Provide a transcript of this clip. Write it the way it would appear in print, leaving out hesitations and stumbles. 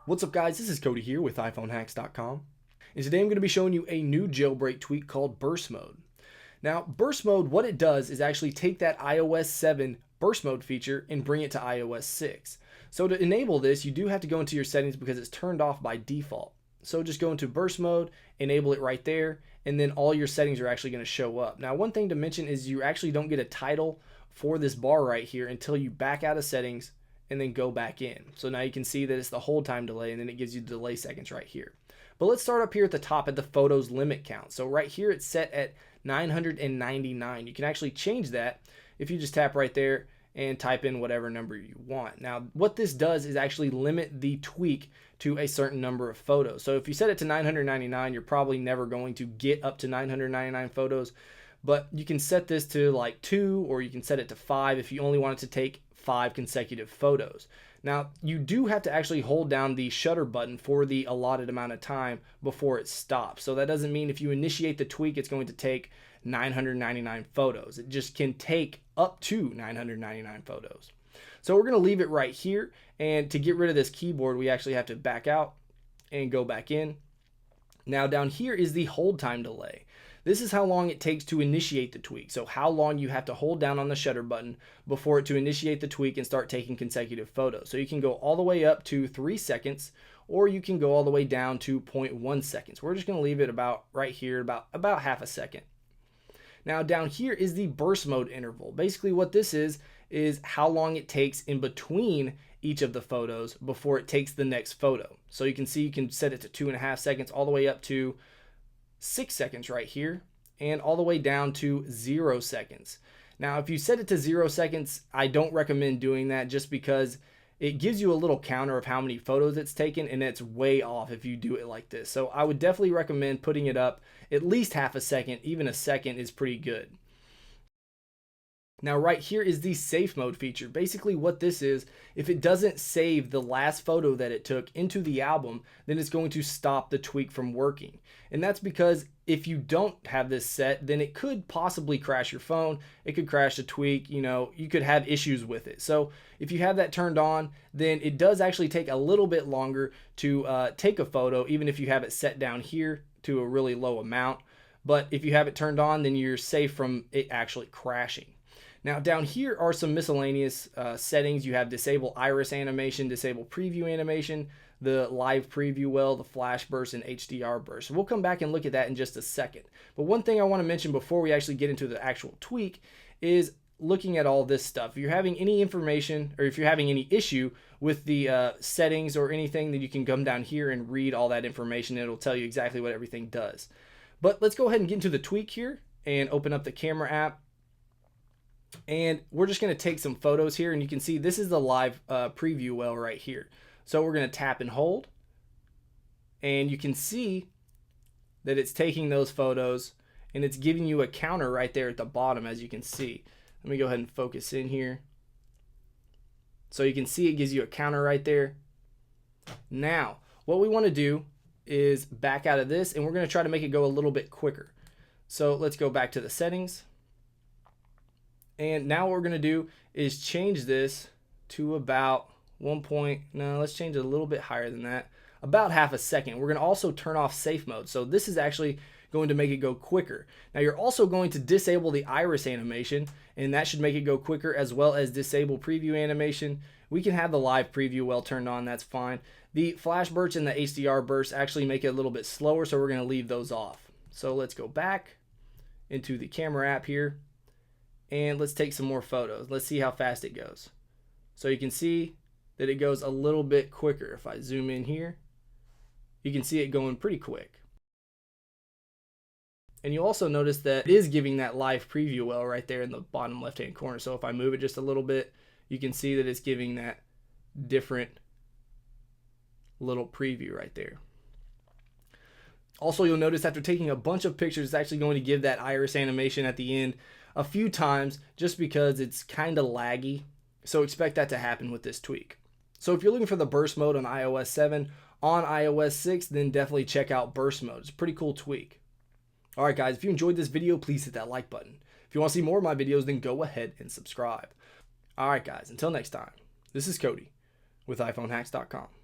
What's up guys, this is Cody here with iPhoneHacks.com, and today I'm going to be showing you a new jailbreak tweak called burst mode. Now burst mode, what it does is actually take that iOS 7 burst mode feature and bring it to iOS 6. So to enable this, you do have to go into your settings because it's turned off by default. So just go into burst mode, enable it right there, and then all your settings are actually going to show up. Now one thing to mention is you actually don't get a title for this bar right here until you back out of settings and then go back in. So now you can see that it's the hold time delay, and then it gives you the delay seconds right here. But let's start up here at the top at the photos limit count. So right here it's set at 999. You can actually change that if you just tap right there and type in whatever number you want. Now what this does is actually limit the tweak to a certain number of photos. So if you set it to 999, you're probably never going to get up to 999 photos, but you can set this to like 2, or you can set it to 5 if you only want it to take 5 consecutive photos. Now you do have to actually hold down the shutter button for the allotted amount of time before it stops. So that doesn't mean if you initiate the tweak it's going to take 999 photos. It just can take up to 999 photos. So we're going to leave it right here, and to get rid of this keyboard we actually have to back out and go back in. Now down here is the hold time delay. This is how long it takes to initiate the tweak. So how long you have to hold down on the shutter button before it to initiate the tweak and start taking consecutive photos. So you can go all the way up to 3 seconds, or you can go all the way down to 0.1 seconds. We're just going to leave it about right here, about half a second. Now down here is the burst mode interval. Basically what this is how long it takes in between each of the photos before it takes the next photo. So you can see you can set it to 2.5 seconds all the way up to 6 seconds right here, and all the way down to 0 seconds. Now if you set it to 0 seconds, I don't recommend doing that just because it gives you a little counter of how many photos it's taken, and it's way off if you do it like this. So I would definitely recommend putting it up at least half a second. Even a second is pretty good. Now right here is the safe mode feature. Basically what this is, if it doesn't save the last photo that it took into the album, then it's going to stop the tweak from working. And that's because if you don't have this set, then it could possibly crash your phone. It could crash the tweak, you could have issues with it. So if you have that turned on, then it does actually take a little bit longer to take a photo, even if you have it set down here to a really low amount. But if you have it turned on, then you're safe from it actually crashing. Now down here are some miscellaneous settings. You have disable iris animation, disable preview animation, the live preview well, the flash burst, and HDR burst. So we'll come back and look at that in just a second. But one thing I want to mention before we actually get into the actual tweak is looking at all this stuff. If you're having any information, or if you're having any issue with the settings or anything, then you can come down here and read all that information. It'll tell you exactly what everything does. But let's go ahead and get into the tweak here and open up the camera app. And we're just going to take some photos here, and you can see this is the live preview well right here. So we're going to tap and hold, and you can see that it's taking those photos, and it's giving you a counter right there at the bottom, as you can see. Let me go ahead and focus in here. So you can see it gives you a counter right there. Now what we want to do is back out of this, and we're going to try to make it go a little bit quicker. So let's go back to the settings. And now what we're going to do is change this to about let's change it a little bit higher than that, about half a second. We're going to also turn off safe mode. So this is actually going to make it go quicker. Now you're also going to disable the iris animation, and that should make it go quicker, as well as disable preview animation. We can have the live preview well turned on, that's fine. The flash burst and the HDR burst actually make it a little bit slower, so we're going to leave those off. So let's go back into the camera app here, and let's take some more photos. Let's see how fast it goes. So you can see that it goes a little bit quicker. If I zoom in here, you can see it going pretty quick. And you also notice that it is giving that live preview well right there in the bottom left hand corner. So if I move it just a little bit, you can see that it's giving that different little preview right there. Also, you'll notice after taking a bunch of pictures, it's actually going to give that iris animation at the end a few times, just because it's kind of laggy. So expect that to happen with this tweak. So if you're looking for the burst mode on iOS 7, on iOS 6, then definitely check out burst mode. It's a pretty cool tweak. Alright guys, if you enjoyed this video, please hit that like button. If you want to see more of my videos, then go ahead and subscribe. Alright guys, until next time, this is Cody with iPhoneHacks.com.